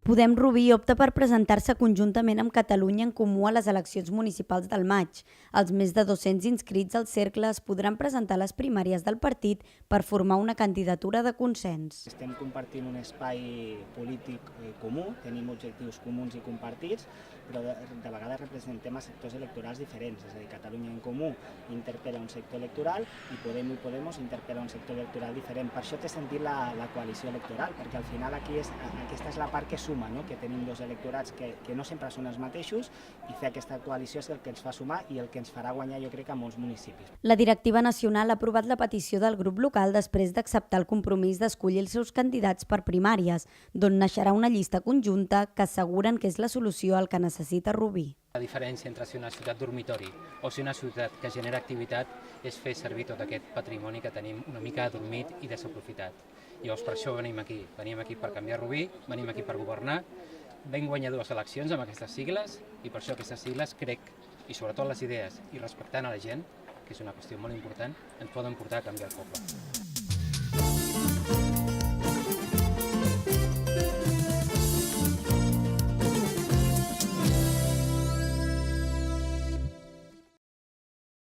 Podem Rubí opta per presentar-se conjuntament amb Catalunya en Comú a les eleccions municipals del maig. Els més de 200 inscrits al cercle es podran presentar a les primàries del partit per formar una candidatura de consens. Estem compartint un espai polític comú, tenim objectius comuns i compartits, però de vegades representem a sectors electorals diferents. És a dir, Catalunya en Comú interpel·la un sector electoral i Podem i Podemos interpel·la un sector electoral diferent. Per això té sentit la coalició electoral, perquè al final aquesta és la part que suma, no? Que tenim dos electorats que no sempre són els mateixos, i fer aquesta coalició és el que ens fa sumar i el que ens farà guanyar, jo crec, a molts municipis. La directiva nacional ha aprovat la petició del grup local després d'acceptar el compromís d'escollir els seus candidats per primàries, d'on naixerà una llista conjunta que asseguren que és la solució al que necessita Rubí. La diferència entre si una ciutat dormitori o si una ciutat que genera activitat és fer servir tot aquest patrimoni que tenim una mica adormit i desaprofitat. Llavors per això venim aquí per canviar Rubí, venim aquí per governar. Vam guanyar 2 eleccions amb aquestes sigles i per això aquestes sigles crec, i sobretot les idees i respectant a la gent, que és una qüestió molt important, ens poden portar a canviar el poble.